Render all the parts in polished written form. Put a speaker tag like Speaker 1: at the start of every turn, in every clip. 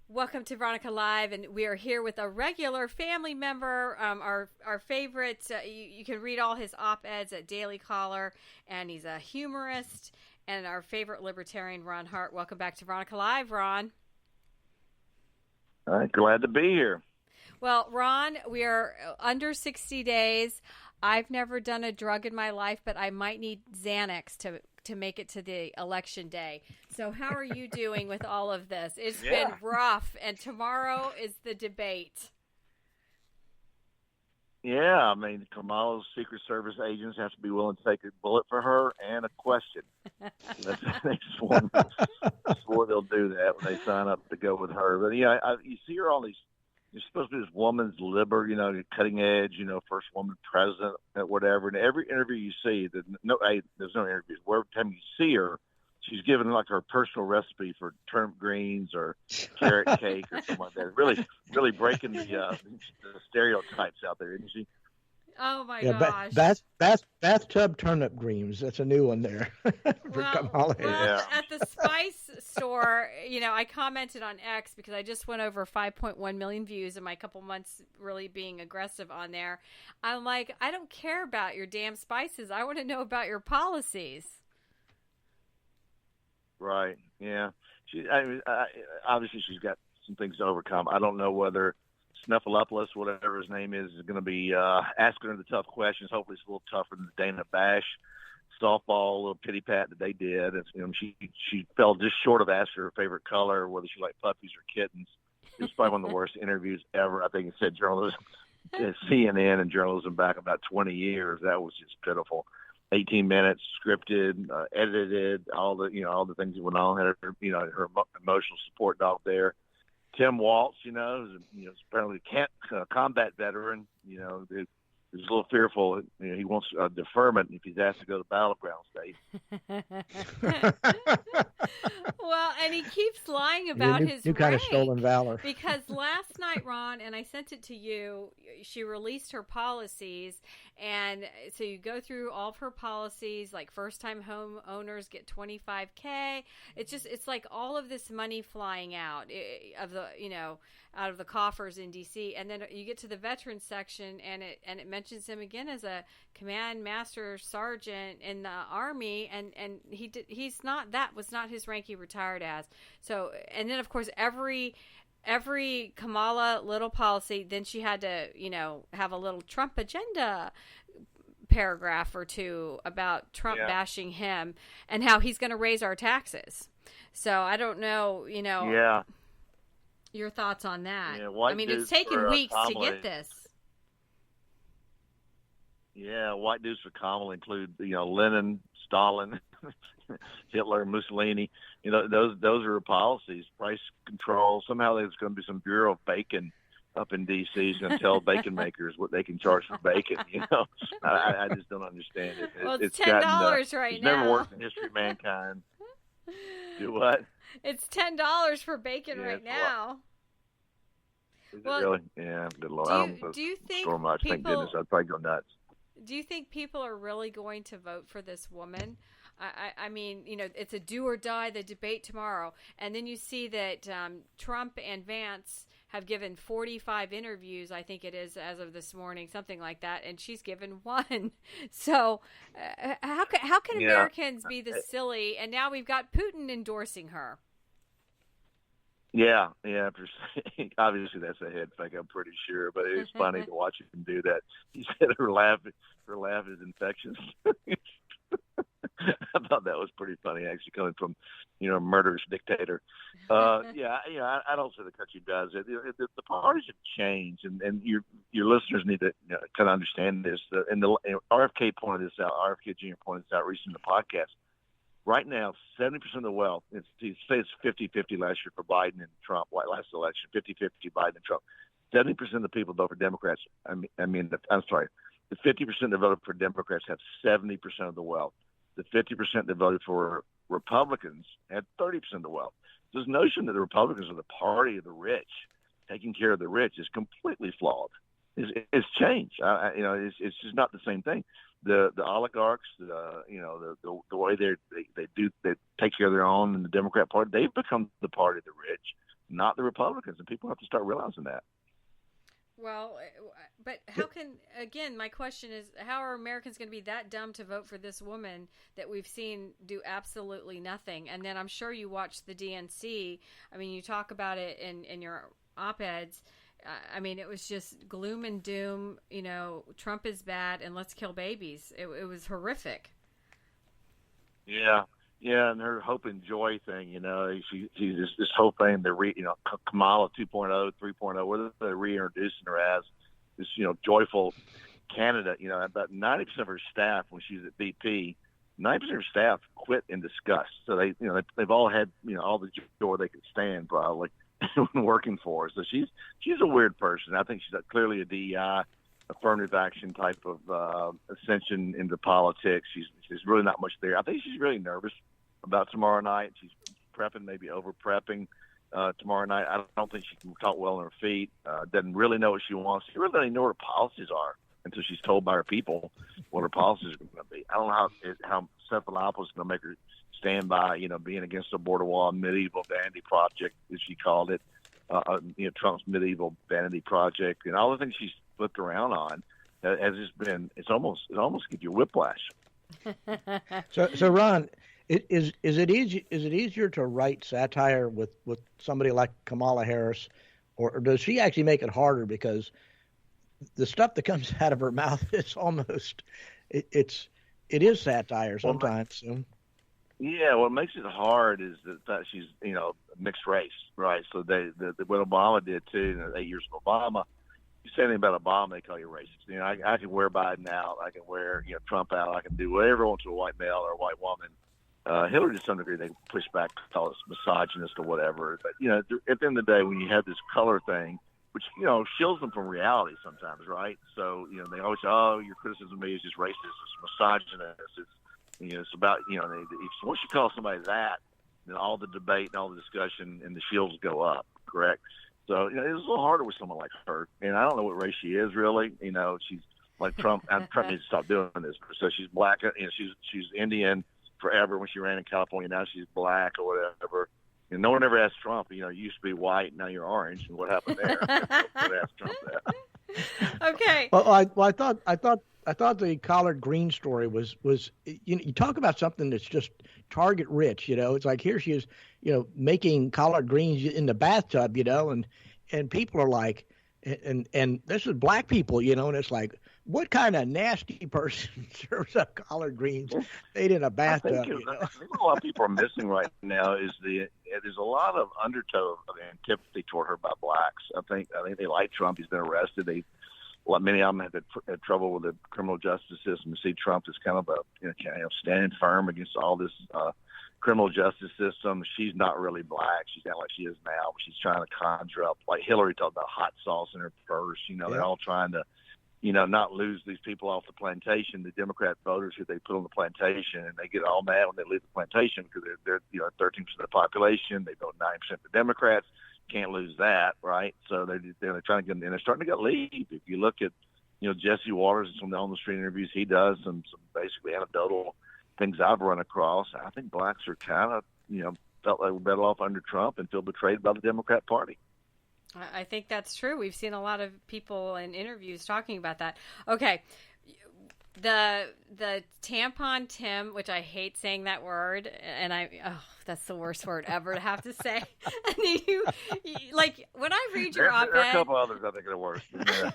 Speaker 1: Welcome to Veronica Live, and we are here with a regular family member, our favorite. You can read all his op-eds at Daily Caller, and he's a humorist, and our favorite libertarian, Ron Hart. Welcome back to Veronica Live, Ron.
Speaker 2: All right, glad to be here.
Speaker 1: Well, Ron, we are under 60 days. I've never done a drug in my life, but I might need Xanax to make it to the election day. So how are you doing with all of this? It's been rough, and tomorrow is the debate.
Speaker 2: Yeah, I mean, Kamala's Secret Service agents have to be willing to take a bullet for her and a question. They swore they'll do that when they sign up to go with her. But, you see her on these, you're supposed to be this woman's liber, cutting edge, first woman president, whatever. And every interview you see, there's no interviews. Every time you see her, she's given like her personal recipe for turnip greens or carrot cake or something like that. Really breaking the stereotypes out there, isn't she?
Speaker 1: Oh my gosh!
Speaker 3: Bathtub turnip greens. That's a new one there for Kamala Harris.
Speaker 1: At the spice store, I commented on X because I just went over 5.1 million views in my couple months really being aggressive on there. I'm like, I don't care about your damn spices. I want to know about your policies.
Speaker 2: Right. Yeah. Obviously she's got some things to overcome. I don't know whether Snuffleupagus, whatever his name is going to be asking her the tough questions. Hopefully it's a little tougher than the Dana Bash softball little pity pat that they did. She fell just short of asking her favorite color, whether she liked puppies or kittens. It was probably one of the worst interviews ever. I think it said journalism, CNN and journalism back about 20 years. That was just pitiful. 18 minutes, scripted, edited, all the things that went on. Had her, her emotional support dog there. Tim Walz, who's apparently a combat veteran, is a little fearful. He wants deferment if he's asked to go to battleground state.
Speaker 1: Well, and he keeps lying about his
Speaker 3: new kind of stolen valor.
Speaker 1: Because last night, Ron, and I sent it to you, she released her policies, and so you go through all of her policies, like first-time home owners get $25K. It's like all of this money flying out out of the coffers in D.C. And then you get to the veterans section, and it mentions him again as a command master sergeant in the Army, and that was not his rank he retired as. So, and then of course every Kamala little policy, then she had to have a little Trump agenda paragraph or two about Trump bashing him and how he's going to raise our taxes. So I don't know, your thoughts on that.
Speaker 2: Yeah,
Speaker 1: I mean, it's taken weeks to get this.
Speaker 2: Yeah, white dudes for Kamala include, Lenin, Stalin, Hitler, Mussolini. Those are her policies. Price control. Somehow there's going to be some Bureau of Bacon up in D.C. is going to tell bacon makers what they can charge for bacon. I just don't understand it.
Speaker 1: Well, it's $10 right
Speaker 2: it's
Speaker 1: now.
Speaker 2: Never worked in history of mankind. Do what?
Speaker 1: It's $10 for bacon right now.
Speaker 2: Is it really? Yeah, good Lord.
Speaker 1: Do you think
Speaker 2: so much. Thank goodness. I'd probably go nuts.
Speaker 1: Do you think people are really going to vote for this woman? I mean, it's a do or die, the debate tomorrow. And then you see that Trump and Vance have given 45 interviews, I think it is, as of this morning, something like that, and she's given one. So how can Americans be this silly? And now we've got Putin endorsing her.
Speaker 2: Yeah. Obviously, that's a head fake, I'm pretty sure. But it's funny to watch him do that. He said her laugh is infectious. I thought that was pretty funny, actually, coming from, a murderous dictator. I don't say the country does it. The parties have changed, and your listeners need to kind of understand this. And RFK pointed this out. RFK Jr. pointed this out recently in the podcast. Right now, 70% of the wealth, it's 50-50 last year for Biden and Trump, last election, 50-50 Biden and Trump. 70% of the people vote for Democrats. The 50% that voted for Democrats have 70% of the wealth. The 50% that voted for Republicans had 30% of the wealth. This notion that the Republicans are the party of the rich, taking care of the rich, is completely flawed. It's changed. It's just not the same thing. The oligarchs, the way they take care of their own in the Democrat Party, they've become the party of the rich. not the Republicans, and people have to start realizing that.
Speaker 1: Well, but how can, again, my question is, how are Americans going to be that dumb to vote for this woman that we've seen do absolutely nothing? And then I'm sure you watched the DNC. I mean, you talk about it in your op-eds. I mean, it was just gloom and doom. You know, Trump is bad and let's kill babies. It was horrific.
Speaker 2: Yeah. Yeah, and her hope and joy thing, you know, she's this whole thing, Kamala 2.0, 3.0, whether they're reintroducing her as this, joyful candidate. You know, about 90% of her staff, when she's at BP, 90% of her staff quit in disgust. So they've all had, all the joy they could stand probably working for her. So she's a weird person. I think she's clearly a DEI, affirmative action type of ascension into politics. She's really not much there. I think she's really nervous about tomorrow night. She's prepping, maybe over prepping tomorrow night. I don't think she can talk well on her feet. Doesn't really know what she wants. She really doesn't know what her policies are until she's told by her people what her policies are going to be. I don't know how Cephalopoulos is going to make her stand by, being against the border wall medieval vanity project, as she called it, Trump's medieval vanity project, and all the things she's flipped around on has just been, it almost gives you whiplash.
Speaker 3: So Ron, is it easier to write satire with somebody like Kamala Harris, or does she actually make it harder because the stuff that comes out of her mouth is almost it is satire sometimes.
Speaker 2: Yeah, what makes it hard is that she's mixed race, right? So what Obama did too in the 8 years of Obama. You say anything about Obama, they call you racist. I can wear Biden out. I can wear Trump out. I can do whatever I want to a white male or a white woman. Hillary, to some degree, they push back, call us misogynist or whatever. But at the end of the day, when you have this color thing, which shields them from reality sometimes, right? So they always say, "Oh, your criticism of me is just racist, it's misogynist, it's about once you call somebody that, then all the debate and all the discussion and the shields go up, correct?" So, it's a little harder with someone like her. And I don't know what race she is, really. She's like Trump. Trump needs to stop doing this. So she's black. She's Indian forever when she ran in California. Now she's black or whatever. And no one ever asked Trump, you used to be white, now you're orange. And what happened there? Nobody asked Trump that.
Speaker 1: Okay.
Speaker 3: Well, I thought the collard green story was you talk about something that's just target rich. It's like here she is, making collard greens in the bathtub, and people are like, and this is black people, and it's like, what kind of nasty person serves up collard greens made in a bathtub?
Speaker 2: I think a lot of people are missing right now is there's a lot of undertow of antipathy toward her by blacks. I think they like Trump. He's been arrested. Many of them have had trouble with the criminal justice system. See Trump as kind of standing firm against all this criminal justice system. She's not really black. She's not like she is now. But she's trying to conjure up, like Hillary talked about hot sauce in her purse. They're all trying to, not lose these people off the plantation, the Democrat voters who they put on the plantation, and they get all mad when they leave the plantation because they're 13% of the population. They vote 9% for Democrats. Can't lose that, right? So they're trying to get, and they're starting to get lead. If you look at, Jesse Waters and some of the on the street interviews he does, some basically anecdotal things I've run across, I think blacks are kind of, felt like we're better off under Trump and feel betrayed by the Democrat Party.
Speaker 1: I think that's true. We've seen a lot of people in interviews talking about that. Okay. The tampon Tim, which I hate saying that word, and that's the worst word ever to have to say. And you like when I read your op-ed,
Speaker 2: there are a couple others I think are worse. Yeah.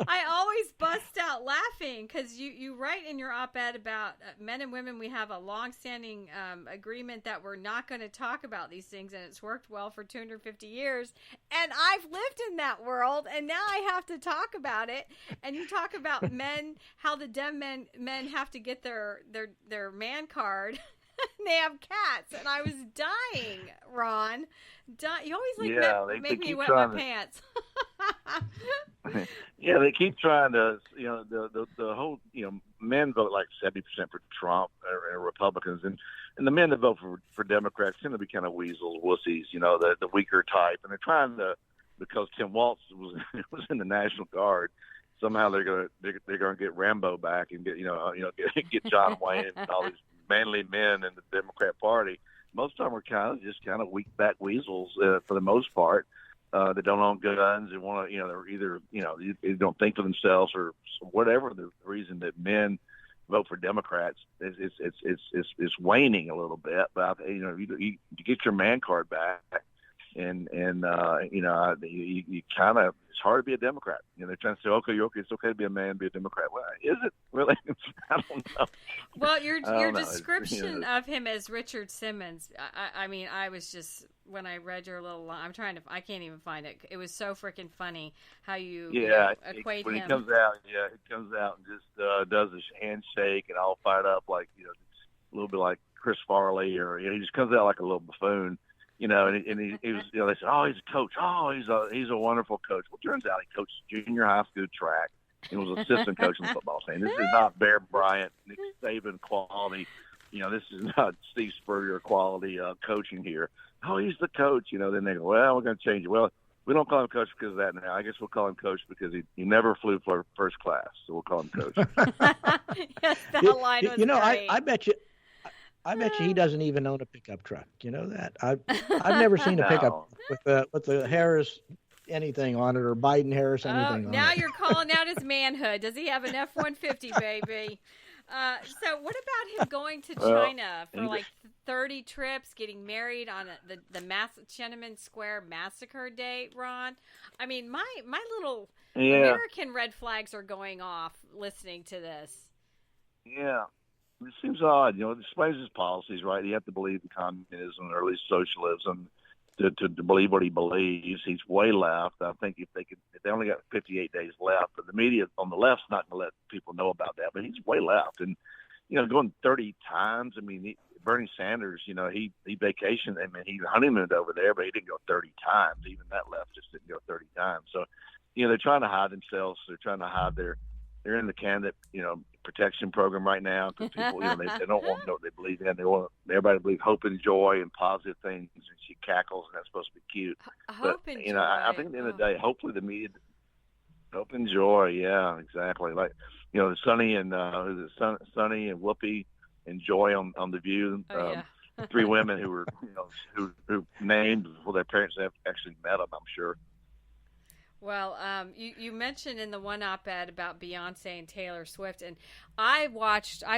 Speaker 1: I always bust out laughing because you write in your op-ed about men and women. We have a long-standing agreement that we're not going to talk about these things, and it's worked well for 250 years. And I've lived in that world, and now I have to talk about it. And you talk about men, how the dem men have to get their man card. They have cats, and I was dying, Ron. You always make me wet my pants.
Speaker 2: Yeah, they keep trying to, the whole, men vote like 70% for Trump or Republicans, and the men that vote for Democrats tend to be kind of weasels, wussies, the weaker type, and they're trying to, because Tim Walz was in the National Guard. Somehow they're gonna get Rambo back and get get John Wayne and all these manly men in the Democrat Party. most of them are kind of weak back weasels for the most part. That don't own guns and want to, they're either, they don't think for themselves or whatever the reason that men vote for Democrats. It's waning a little bit, but you get your man card back, and you kind of, it's hard to be a Democrat. They're trying to say, okay, it's okay to be a man, be a Democrat. Well, is it really? I don't know.
Speaker 1: Well, your description of him as Richard Simmons, I mean, I was just, when I read your little line, I can't even find it. It was so freaking funny how you equate
Speaker 2: when
Speaker 1: him.
Speaker 2: He comes out, he comes out and just does his handshake and all fired up like, a little bit like Chris Farley, or he just comes out like a little buffoon. And he was, they said, oh, he's a coach. Oh, he's a wonderful coach. Well, turns out he coached junior high school track and was assistant coach on the football team. This is not Bear Bryant, Nick Saban quality. This is not Steve Spurrier quality coaching here. Oh, he's the coach. Then they go, well, we're going to change it. Well, we don't call him coach because of that now. I guess we'll call him coach because he never flew for first class, so we'll call him coach.
Speaker 1: Yes, that line was great.
Speaker 3: I bet you he doesn't even own a pickup truck. You know that? I've never seen a pickup with the Harris anything on it, or Biden Harris anything on it.
Speaker 1: Now you're calling out his manhood. Does he have an F-150, baby? So what about him going to China for like 30 trips, getting married on the Tiananmen Square massacre date, Ron? I mean, my little American red flags are going off listening to this.
Speaker 2: Yeah. It seems odd, despite his policies, right? You have to believe in communism or at least socialism to believe what he believes. He's way left. I think if they only got 58 days left, but the media on the left's not going to let people know about that. But he's way left, and going 30 times. I mean, Bernie Sanders, he vacationed. I mean, he honeymooned over there, but he didn't go 30 times. Even that left just didn't go 30 times. So, they're trying to hide themselves. They're trying to hide they're in the candidate, protection program right now because people, they don't want to know what they believe in. They want everybody to believe hope and joy and positive things. And she cackles, and that's supposed to be cute.
Speaker 1: Hope and joy.
Speaker 2: I think at the end of the day, hopefully the media, hope and joy. Yeah, exactly. Like, Sonny and Sonny and Whoopi and Joy on The View. Three women who were, who named before their parents have actually met them, I'm sure.
Speaker 1: Well, you mentioned in the one op-ed about Beyonce and Taylor Swift, and I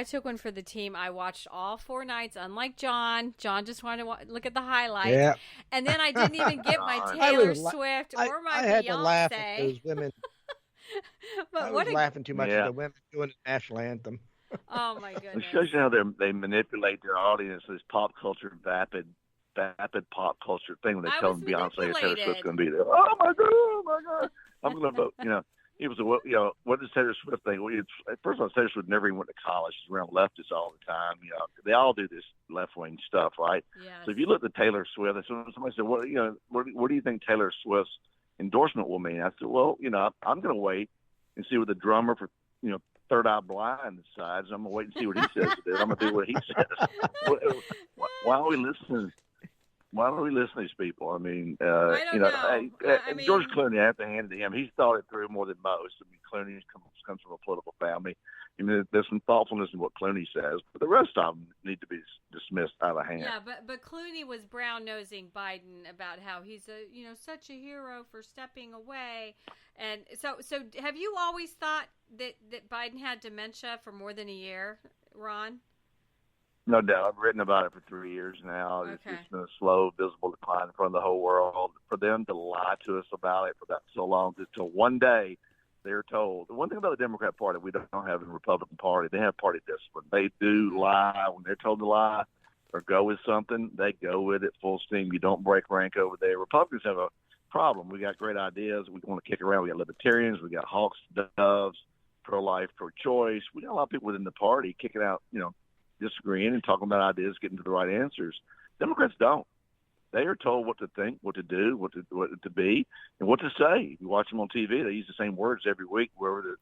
Speaker 1: took one for the team. I watched all 4 nights, unlike John. John just wanted to look at the highlights. Yeah. And then I didn't even get my Taylor Swift or my Beyonce. I had to laugh at those women.
Speaker 3: But I was laughing too much at the women doing the national anthem.
Speaker 1: Oh, my goodness.
Speaker 2: It shows you how they manipulate their audience, this pop culture vapid pop culture thing when they tell them Beyonce or Taylor Swift's going to be there. Oh my God, I'm going to vote. It was what does Taylor Swift think? Well, first of all, Taylor Swift never even went to college. She's around leftists all the time. They all do this left wing stuff, right?
Speaker 1: Yes.
Speaker 2: So if you look at Taylor Swift, somebody said, what do you think Taylor Swift's endorsement will mean? I said, well, I'm going to wait and see what the drummer for Third Eye Blind decides. I'm going to wait and see what he says to this. I'm going to do what he says. Why are we listening? Why don't we listen to these people? I mean,
Speaker 1: I don't know.
Speaker 2: George Clooney, I have to hand it to him. He's thought it through more than most. I mean, Clooney comes from a political family. I mean, there's some thoughtfulness in what Clooney says, but the rest of them need to be dismissed out of hand.
Speaker 1: Yeah, but Clooney was brown-nosing Biden about how he's such a hero for stepping away. And so have you always thought that Biden had dementia for more than a year, Ron?
Speaker 2: No doubt. I've written about it for 3 years now.
Speaker 1: Okay.
Speaker 2: It's been a slow, visible decline in front of the whole world. For them to lie to us about it for that so long, until one day they're told. The one thing about the Democrat Party we don't have in the Republican Party, they have party discipline. They do lie. When they're told to lie or go with something, they go with it full steam. You don't break rank over there. Republicans have a problem. We got great ideas. We want to kick around. We got libertarians. We got hawks, doves, pro-life, pro-choice. We got a lot of people within the party kicking out, disagreeing and talking about ideas, getting to the right answers. Democrats don't. They are told what to think, what to do, what to be, and what to say. You watch them on TV; they use the same words every week, wherever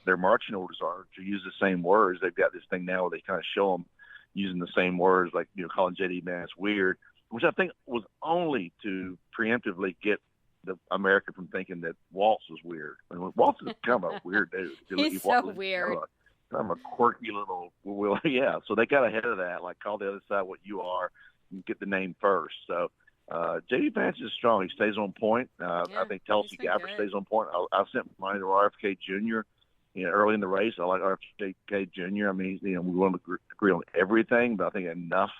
Speaker 2: their marching orders are to use the same words. They've got this thing now where they kind of show them using the same words, like calling J.D. Vance weird, which I think was only to preemptively get the American from thinking that Walz was weird. I mean, Walz is kind of a weird dude.
Speaker 1: He's so weird.
Speaker 2: I'm a quirky little, well, yeah. So they got ahead of that, like call the other side what you are and get the name first. So J.D. Vance is strong. He stays on point. I think Tulsi Gabbard stays on point. I sent money to RFK Jr. Early in the race. I like RFK Jr. I mean, we want to agree on everything, but I think enough.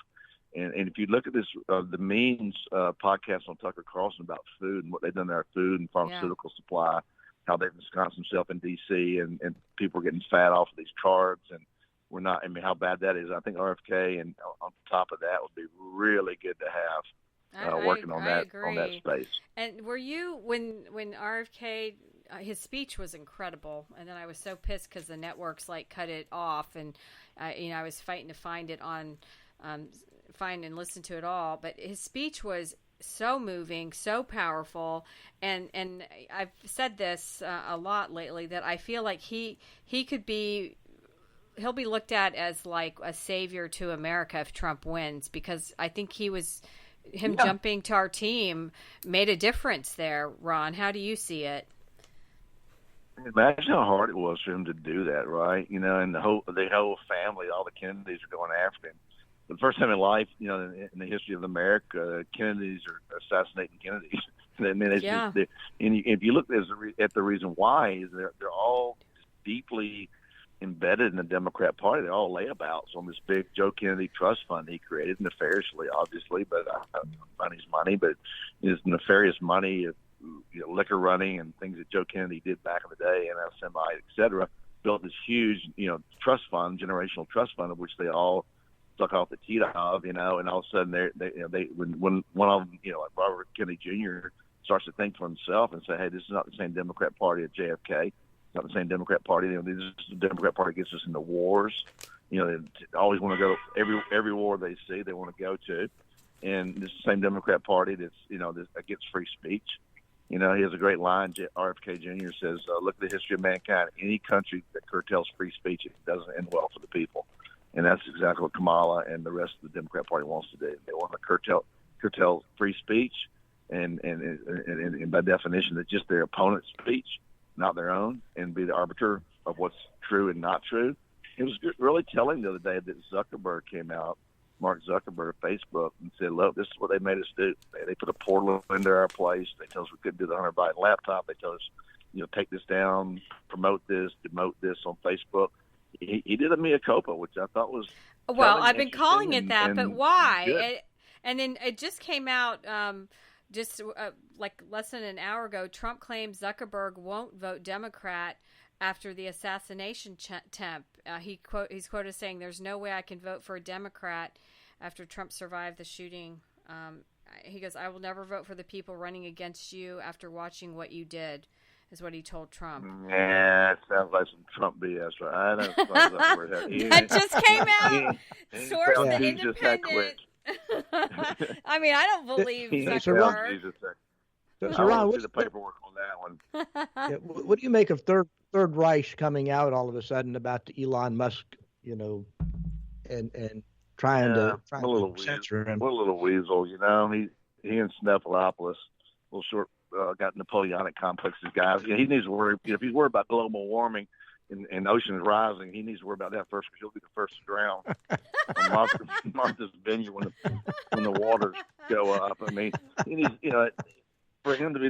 Speaker 2: And if you look at this, the Means podcast on Tucker Carlson about food and what they've done to our food and pharmaceutical supply, how they've ensconced themselves in D.C. and people are getting fat off of these cards, and we're not. I mean, how bad that is. I think RFK and on top of that would be really good to have working on that space.
Speaker 1: And were you when RFK? His speech was incredible, and then I was so pissed because the networks cut it off, and I was fighting to find it on, find and listen to it all. But his speech was so moving, so powerful, and I've said this a lot lately that I feel like he'll be looked at as like a savior to America if Trump wins, because I think jumping to our team made a difference there. Ron, how do you see it?
Speaker 2: Imagine how hard it was for him to do that, right? And the whole family, all the Kennedys are going after him. For the first time in life, in the history of America, Kennedys are assassinating Kennedys. I mean, if you look at the reason why, is they're all deeply embedded in the Democrat Party. They're all layabouts on this big Joe Kennedy trust fund he created nefariously, obviously, but money's money. But it's nefarious money. Liquor running and things that Joe Kennedy did back in the day, and Semite, et cetera, built this huge, trust fund, generational trust fund, of which they all suck off the teat of, and all of a sudden when one of them, like Robert Kennedy Jr. starts to think for himself and say, hey, this is not the same Democrat Party as JFK. It's not the same Democrat Party. This is the Democrat Party gets us into wars. They always want to go every war they see, they want to go to. And this is the same Democrat Party that's, against free speech. He has a great line. RFK Jr. says, look at the history of mankind. Any country that curtails free speech, it doesn't end well for the people. And that's exactly what Kamala and the rest of the Democrat Party wants to do. They want to curtail free speech, and by definition, it's just their opponent's speech, not their own, and be the arbiter of what's true and not true. It was really telling the other day that Zuckerberg came out, Mark Zuckerberg of Facebook, and said, look, this is what they made us do. They put a portal into our place. They told us we couldn't do the Hunter Biden laptop. They told us, take this down, promote this, demote this on Facebook. He did a mea culpa, which I thought was
Speaker 1: I've been calling it that, but why? And then it just came out like less than an hour ago. Trump claims Zuckerberg won't vote Democrat after the assassination attempt. He's quoted saying, "There's no way I can vote for a Democrat after Trump survived the shooting." He goes, "I will never vote for the people running against you after watching what you did," is what he told Trump.
Speaker 2: Yeah, it sounds like some Trump BS, right?
Speaker 1: That just came out. Source The Independent. I mean, I don't believe Zuckerberg.
Speaker 2: So Ron, what's the paperwork on that one?
Speaker 3: What do you make of Third Reich coming out all of a sudden about the Elon Musk, and trying to censor him?
Speaker 2: What a little weasel, he and Snuffleupagus, little short, got Napoleonic complexes, guys. He needs to worry. If he's worried about global warming and oceans rising, he needs to worry about that first, because he'll be the first to drown on Martha's Vineyard when the waters go up. I mean, he needs, for him to be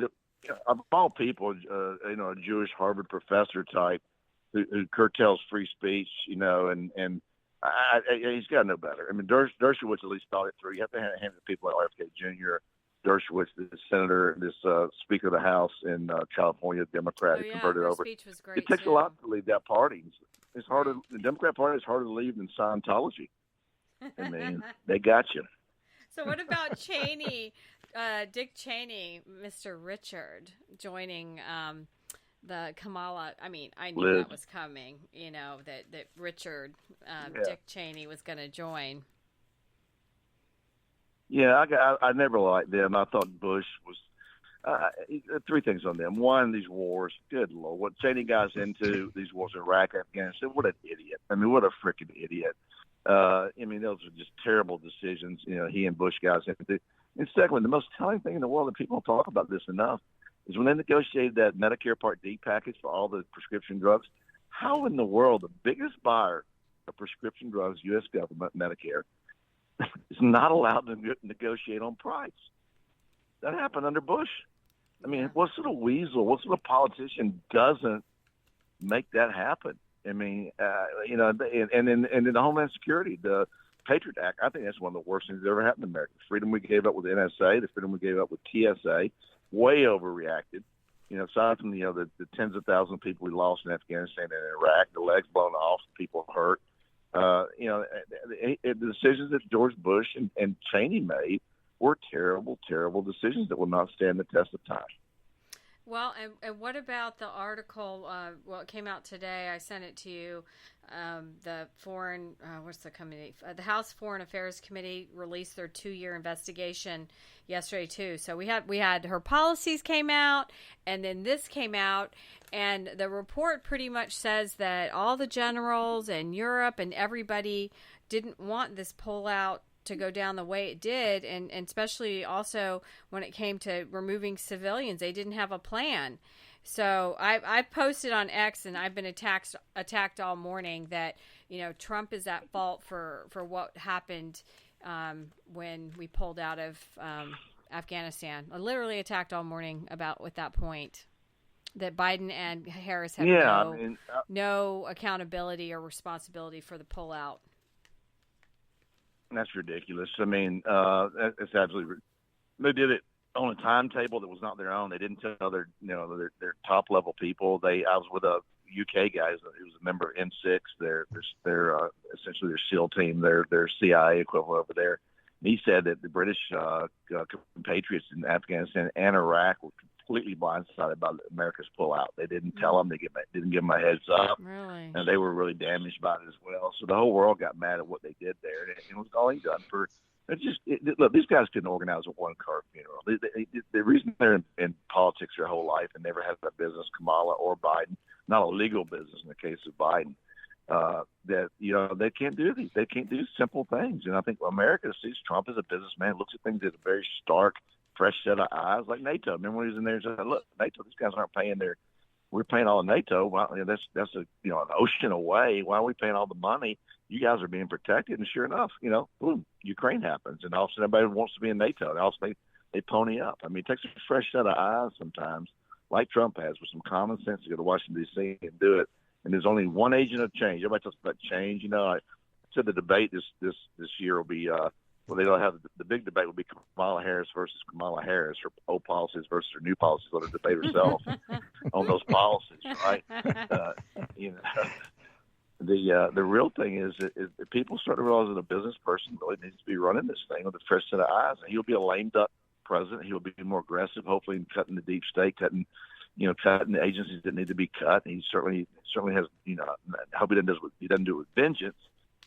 Speaker 2: of all people, a Jewish Harvard professor type who curtails free speech, and he's got to know better. I mean, Dershowitz at least thought it through. You have to hand it to people like RFK Jr., Dershowitz, this senator, this Speaker of the House in California, Democrat, who converted over.
Speaker 1: Speech was great,
Speaker 2: it takes a lot to leave that party. It's harder. The Democrat Party is harder to leave than Scientology. I mean, they got you.
Speaker 1: So what about Cheney? Dick Cheney, Mr. Richard, joining the Kamala. I mean, I knew that was coming, that Richard, Dick Cheney was going to join.
Speaker 2: Yeah, I never liked them. I thought Bush was three things on them. One, these wars. Good Lord, what Cheney got into these wars in Iraq, Afghanistan. What an idiot! I mean, what a freaking idiot! I mean, those are just terrible decisions. He and Bush guys into. And secondly, the most telling thing in the world, and people don't talk about this enough, is when they negotiated that Medicare Part D package for all the prescription drugs, How in the world the biggest buyer of prescription drugs, U.S. government, Medicare, is not allowed to negotiate on price? That happened under Bush. I mean, what sort of weasel, what sort of politician doesn't make that happen? I mean, and then the Homeland Security, the Patriot Act, I think that's one of the worst things that ever happened in America. The freedom we gave up with the NSA, the freedom we gave up with TSA, way overreacted. Aside from the tens of thousands of people we lost in Afghanistan and Iraq, the legs blown off, people hurt. The decisions that George Bush and Cheney made were terrible, terrible decisions that will not stand the test of time.
Speaker 1: Well, and what about the article? It came out today. I sent it to you. The foreign, what's the committee? The House Foreign Affairs Committee released their 2-year investigation yesterday too. So we had her policies came out, and then this came out, and the report pretty much says that all the generals and Europe and everybody didn't want this pullout to go down the way it did, and especially also when it came to removing civilians, they didn't have a plan. So I posted on X, and I've been attacked all morning that Trump is at fault for what happened when we pulled out of Afghanistan. I literally attacked all morning with that point, that Biden and Harris have no accountability or responsibility for the pullout.
Speaker 2: That's ridiculous. I mean, it's absolutely. They did it on a timetable that was not their own. They didn't tell their top level people. I was with a UK guy who was a member of M6. They're essentially their SEAL team, their CIA equivalent over there. And he said that the British compatriots in Afghanistan and Iraq were completely blindsided by America's pullout. They didn't tell them. They didn't give them a heads up.
Speaker 1: Really?
Speaker 2: And they were really damaged by it as well. So the whole world got mad at what they did there. And it was all he done for. Look, these guys couldn't organize a one-car funeral. The reason they're in politics their whole life and never had a business, Kamala or Biden, not a legal business in the case of Biden, that they can't do these. They can't do simple things. And I think America sees Trump as a businessman, looks at things as a very stark, fresh set of eyes, like NATO. Remember when he was in there and said, "Look, NATO, these guys aren't paying we're paying all of NATO. Well, that's an ocean away. Why are we paying all the money? You guys are being protected." And sure enough, boom, Ukraine happens, and all of a sudden everybody wants to be in NATO. And all of a sudden they pony up. I mean, it takes a fresh set of eyes sometimes, like Trump has, with some common sense to go to Washington D.C. and do it. And there's only one agent of change. Everybody talks about change. I said the debate this year will be. They don't have the big debate will be Kamala Harris versus Kamala Harris, her old policies versus her new policies. Let her debate herself on those policies, right? The real thing is that people start to realize that a business person really needs to be running this thing with a fresh set of eyes. And he'll be a lame duck president. He'll be more aggressive, hopefully, in cutting the deep state, cutting the agencies that need to be cut. And he certainly has. I hope he doesn't do it with vengeance.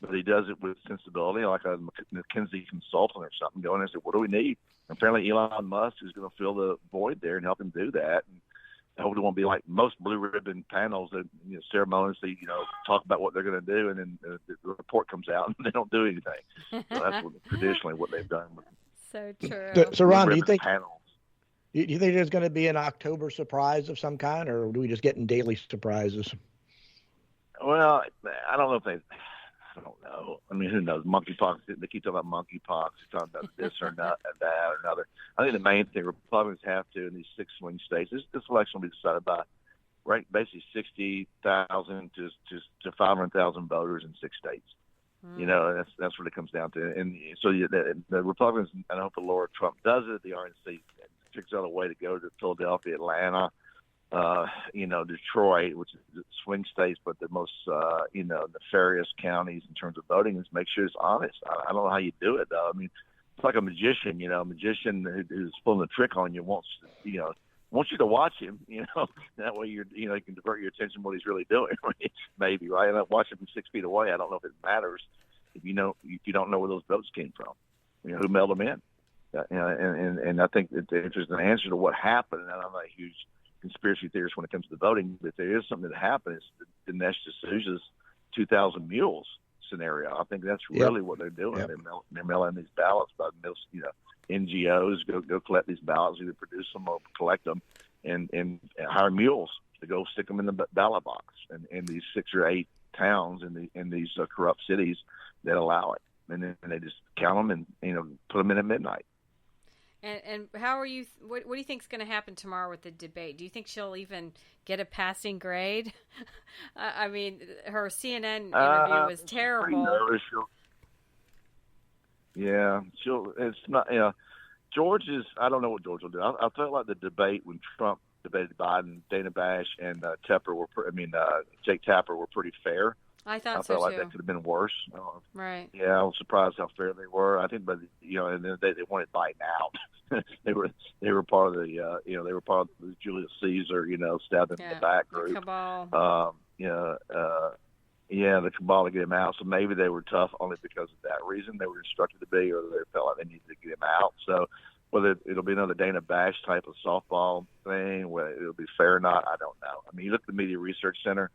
Speaker 2: But he does it with sensibility, like a McKinsey consultant or something, going and say, what do we need? And apparently Elon Musk is going to fill the void there and help him do that. And I hope it won't be like most blue ribbon panels that ceremoniously, talk about what they're going to do, and then the report comes out and they don't do anything. So that's traditionally what they've done.
Speaker 1: So true.
Speaker 3: So Ron, do you think
Speaker 2: panels.
Speaker 3: Do you think there's going to be an October surprise of some kind, or do we just getting daily surprises?
Speaker 2: Well, I don't know if I don't know. I mean, who knows? Monkeypox. They keep talking about monkeypox. They're talking about this or not, that or another. I think the main thing Republicans have to in these 6 swing states. This election will be decided by, right, basically 60,000 to 500,000 voters in 6 states. And that's what it comes down to. And so the Republicans, and I hope the Lord Trump does it. The RNC figures out a way to go to Philadelphia, Atlanta, Detroit, which is swing states, but the most, nefarious counties in terms of voting, is make sure it's honest. I don't know how you do it, though. I mean, it's like a magician, a magician who's pulling a trick on you wants you to watch him, that way you can divert your attention to what he's really doing, maybe, right? And watch him from 6 feet away. I don't know if it matters if you don't know where those votes came from, who mailed them in. And I think that if there's an answer to what happened, and I'm not a huge conspiracy theorist when it comes to voting, but there is something that happened. It's the Dinesh D'Souza's 2,000 Mules scenario. I think that's really what they're doing. Yep. They're mailing these ballots by NGOs go collect these ballots, either produce them or collect them, and hire mules to go stick them in the ballot box in these 6 or 8 towns in these corrupt cities that allow it. And then they just count them and, put them in at midnight.
Speaker 1: And how are you? What do you think is going to happen tomorrow with the debate? Do you think she'll even get a passing grade? I mean, her CNN interview was terrible.
Speaker 2: It's not. George is. I don't know what George will do. I felt like the debate when Trump debated Biden, Dana Bash and Jake Tapper were pretty fair.
Speaker 1: I thought
Speaker 2: I
Speaker 1: so
Speaker 2: felt like
Speaker 1: too.
Speaker 2: that could have been worse.
Speaker 1: Right.
Speaker 2: Yeah, I was surprised how fair they were. I think, but and then they wanted Biden out. they were part of the they were part of the Julius Caesar, stabbed him in the back group.
Speaker 1: The cabal.
Speaker 2: The cabal to get him out. So maybe they were tough only because of that reason. They were instructed to be, or they felt like they needed to get him out. So whether it'll be another Dana Bash type of softball thing, whether it'll be fair or not, I don't know. I mean, you look at the Media Research Center.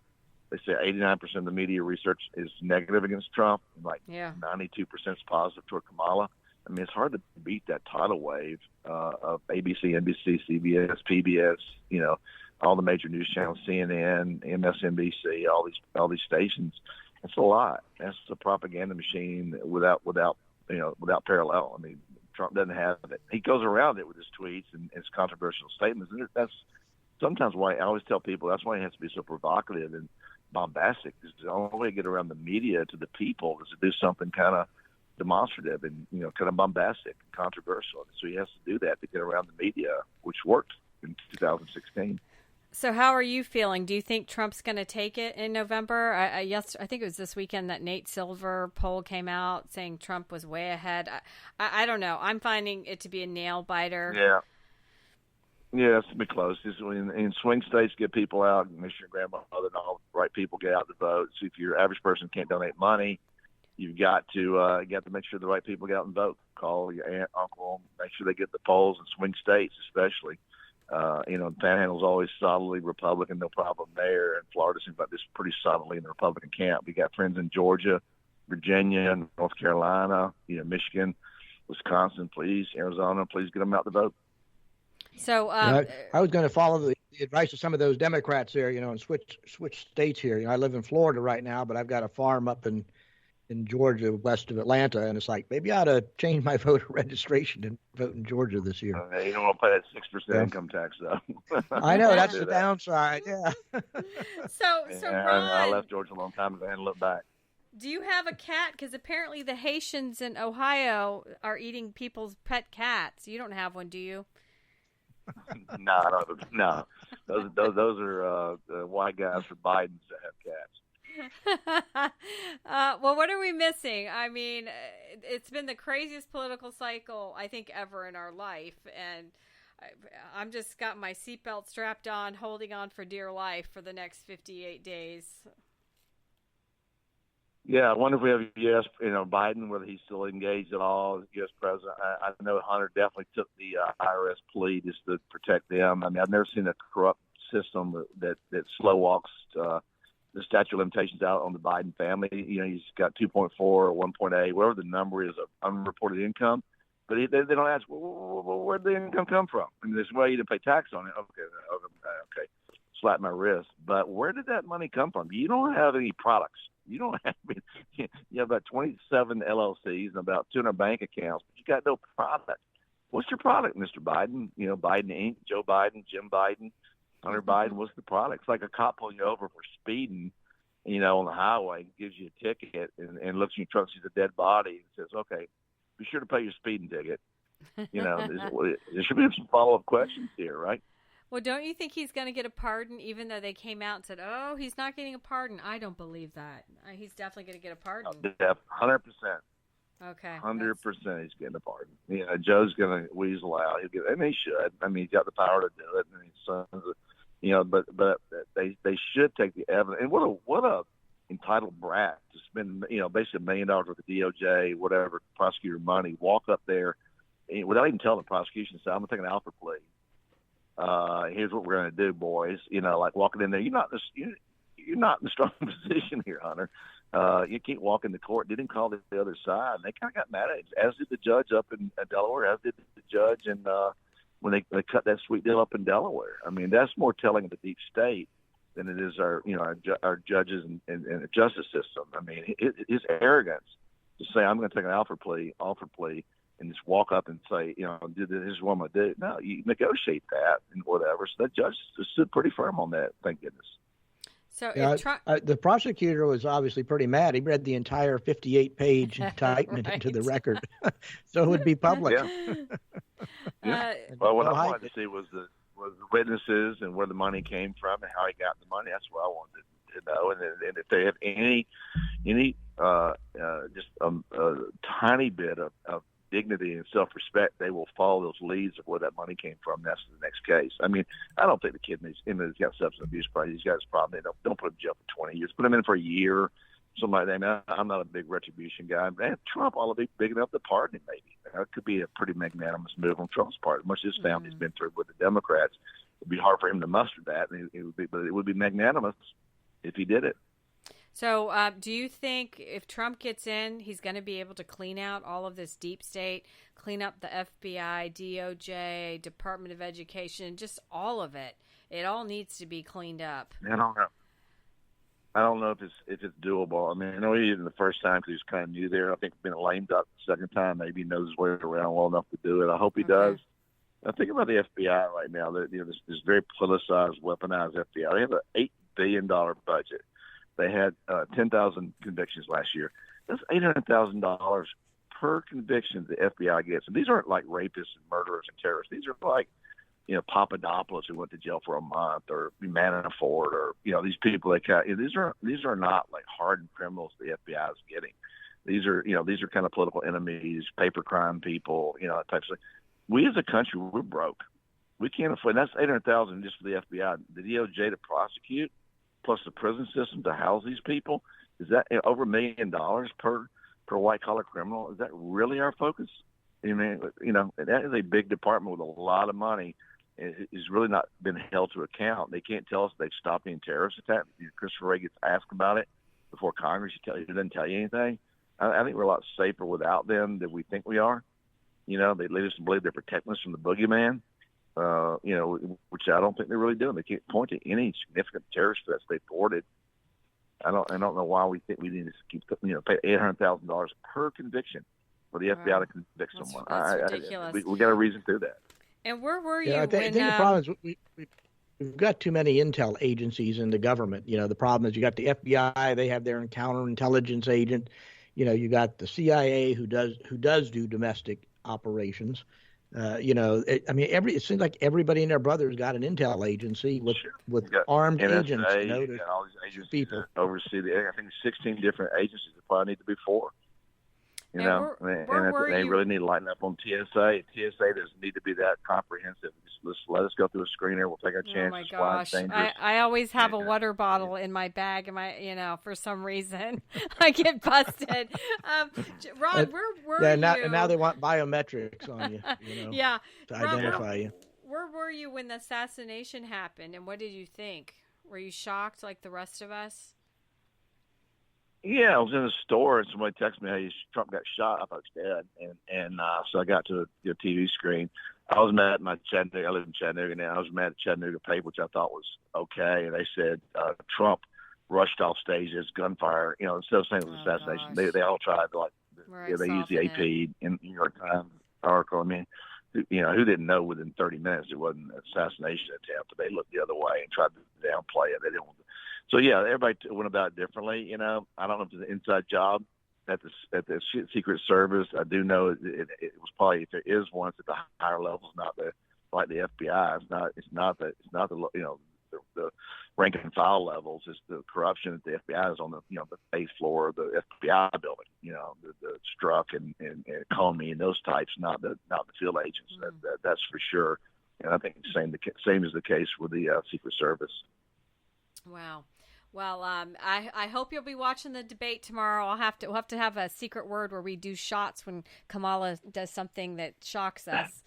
Speaker 2: They say 89% of the media research is negative against Trump, and 92% is positive toward Kamala. I mean, it's hard to beat that tidal wave of ABC, NBC, CBS, PBS, all the major news channels, CNN, MSNBC, all these stations. It's a lot. That's a propaganda machine without parallel. I mean, Trump doesn't have it. He goes around it with his tweets and his controversial statements, and that's sometimes why I always tell people that's why he has to be so provocative and bombastic. Because the only way to get around the media to the people is to do something kind of demonstrative and kind of bombastic and controversial. So he has to do that to get around the media, which worked in 2016.
Speaker 1: So how are you feeling? Do you think Trump's going to take it in November? I think it was this weekend that Nate Silver poll came out saying Trump was way ahead. I don't know. I'm finding it to be a nail biter.
Speaker 2: Yeah, it's to be close. In swing states, get people out, make sure your grandmother and all the right people get out to vote. So if your average person can't donate money, you've got to make sure the right people get out and vote. Call your aunt, uncle, make sure they get the polls in swing states, especially. The Panhandle's always solidly Republican, no problem there. And Florida seems like this pretty solidly in the Republican camp. We got friends in Georgia, Virginia, North Carolina, Michigan, Wisconsin. Please, Arizona, please get them out to vote.
Speaker 1: So
Speaker 3: I was going to follow the advice of some of those Democrats there, and switch states here. I live in Florida right now, but I've got a farm up in Georgia, west of Atlanta, and it's like maybe I ought to change my voter registration and vote in Georgia this year.
Speaker 2: You don't want to pay that 6% income tax, though.
Speaker 3: I know that's the downside. Yeah.
Speaker 1: So Ron,
Speaker 2: I left Georgia a long time ago and looked back.
Speaker 1: Do you have a cat? Because apparently the Haitians in Ohio are eating people's pet cats. You don't have one, do you?
Speaker 2: No. Those are white guys for Bidens that have cats.
Speaker 1: Well, what are we missing? I mean, it's been the craziest political cycle I think ever in our life, and I'm just got my seatbelt strapped on, holding on for dear life for the next 58 days. Yeah,
Speaker 2: I wonder if we have Biden, whether he's still engaged at all as U.S. president. I know Hunter definitely took the IRS plea just to protect them. I mean, I've never seen a corrupt system that slow walks the statute of limitations out on the Biden family. He's got 2.4 or 1.8, whatever the number is of unreported income. But they don't ask, well, where'd the income come from? I mean, there's a way you didn't pay tax on it. Okay. Slap my wrist. But where did that money come from? You don't have any products. You don't have, you have about 27 LLCs and about 200 bank accounts, but you got no product. What's your product, Mr. Biden? Biden Inc., Joe Biden, Jim Biden, Hunter Biden. What's the product? It's like a cop pulling you over for speeding, on the highway, gives you a ticket and looks in your truck, sees a dead body and says, okay, be sure to pay your speeding ticket. There should be some follow-up questions here, right?
Speaker 1: Well, don't you think he's going to get a pardon, even though they came out and said, oh, he's not getting a pardon? I don't believe that. He's definitely going to get a pardon.
Speaker 2: 100%.
Speaker 1: Okay.
Speaker 2: 100% he's getting a pardon. Joe's going to weasel out. He'll get, and he should. I mean, he's got the power to do it. And his sons, but they should take the evidence. And what a entitled brat to spend, basically $1 million worth of DOJ, whatever, prosecutor money, walk up there without even telling the prosecution, say, I'm going to take an alpha plea. Here's what we're going to do, boys. Like walking in there, you're not in a strong position here, Hunter. You can't walk into court. Didn't call the other side. And they kind of got mad at him, as did the judge up in Delaware, as did the judge when they cut that sweet deal up in Delaware. I mean, that's more telling of the deep state than it is our judges and the justice system. I mean, his arrogance to say I'm going to take an offer plea, and just walk up and say, this is what I'm going to do. No, you negotiate that and whatever. So that judge stood pretty firm on that. Thank goodness.
Speaker 1: So
Speaker 3: the prosecutor was obviously pretty mad. He read the entire 58-page indictment
Speaker 1: right.
Speaker 3: into the record, so it would be public.
Speaker 2: Yeah. Well, what I wanted to see was the witnesses and where the money came from and how he got the money. That's what I wanted to know. And if they have any just a tiny bit of dignity and self-respect, they will follow those leads of where that money came from. That's the next case. I mean, I don't think the kid he's got substance abuse problem. He's got his problem. Don't put him in jail for 20 years. Put him in for a year, something like that. I mean, I'm not a big retribution guy. Man, Trump ought to be big enough to pardon him, maybe. It could be a pretty magnanimous move on Trump's part. Much as his family's been through with the Democrats, it'd be hard for him to muster that. But it would be magnanimous if he did it.
Speaker 1: So do you think if Trump gets in, he's going to be able to clean out all of this deep state, clean up the FBI, DOJ, Department of Education, just all of it? It all needs to be cleaned up.
Speaker 2: I don't know if it's doable. I mean, I know he did it the first time because he was kind of new there. I think he's been lame duck the second time. Maybe he knows his way around well enough to do it. I hope he does. I think about the FBI right now. This very politicized, weaponized FBI. They have an $8 billion budget. They had 10,000 convictions last year. That's $800,000 per conviction the FBI gets. And these aren't like rapists and murderers and terrorists. These are like, Papadopoulos who went to jail for a month, or Manafort, or these people these are not like hardened criminals the FBI is getting. These are kind of political enemies, paper crime people, types of. We as a country, we're broke. We can't afford. That's $800,000 just for the FBI. The DOJ to prosecute, plus the prison system to house these people. Is that over $1 million per white collar criminal? Is that really our focus? I mean, that is a big department with a lot of money. It's really not been held to account. They can't tell us they've stopped any terrorist attacks. Christopher Wray gets asked about it before Congress. He doesn't tell you anything. I think we're a lot safer without them than we think we are. They lead us to believe they're protecting us from the boogeyman. Which I don't think they're really doing. They can't point to any significant terrorist threats they've thwarted. I don't know why we think we need to keep pay $800,000 per conviction for the FBI to convict someone.
Speaker 1: That's ridiculous.
Speaker 2: We got a reason to do that.
Speaker 1: And where were you?
Speaker 3: I think the problem is we've got too many intel agencies in the government. The problem is you got the FBI; they have their counterintelligence agent. You got the CIA who does do domestic operations. It seems like everybody and their brother's got an intel agency with armed
Speaker 2: NSA,
Speaker 3: agents.
Speaker 2: All these agencies
Speaker 3: people
Speaker 2: oversee I think 16 different agencies. There probably need to be 4. They really need to lighten up on TSA. TSA doesn't need to be that comprehensive. Just let us go through a screener. We'll take our chances.
Speaker 1: Oh my gosh! I always have a water bottle in my bag, and for some reason I get busted. Ron, where were you?
Speaker 3: Now they want biometrics on you.
Speaker 1: Yeah,
Speaker 3: to identify you.
Speaker 1: Where were you when the assassination happened, and what did you think? Were you shocked like the rest of us?
Speaker 2: Yeah, I was in a store and somebody texted me, "Hey, Trump got shot." I thought he was dead, and so I got to the TV screen. I was mad at my Chattanooga. I live in Chattanooga now. I was mad at Chattanooga paper, which I thought was okay, and they said Trump rushed off stage as gunfire. Instead of saying it was assassination, they all tried to they used the AP in New York Times article. I mean, who didn't know within 30 minutes it wasn't an assassination attempt? But they looked the other way and tried to downplay it. They didn't want to. So yeah, everybody went about it differently. I don't know if it's an inside job at the Secret Service. I do know it was probably, if there is one, it's at the higher levels, not like the FBI. It's not the rank and file levels. It's the corruption that the FBI is on the eighth floor of the FBI building. The Strzok and Comey and those types, not the field agents. That's for sure. And I think the same is the case with the Secret Service.
Speaker 1: Wow. Well, I hope you'll be watching the debate tomorrow. We'll have to have a secret word where we do shots when Kamala does something that shocks us.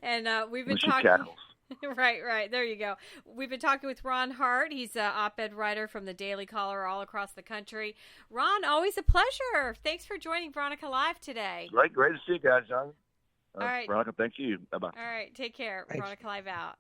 Speaker 1: And we've been talking. Right. There you go. We've been talking with Ron Hart. He's an op-ed writer from the Daily Caller all across the country. Ron, always a pleasure. Thanks for joining Veronica Live today.
Speaker 2: Great to see you guys, John.
Speaker 1: All right.
Speaker 2: Veronica, thank you. Bye-bye.
Speaker 1: All right. Take care.
Speaker 3: Thanks.
Speaker 1: Veronica Live out.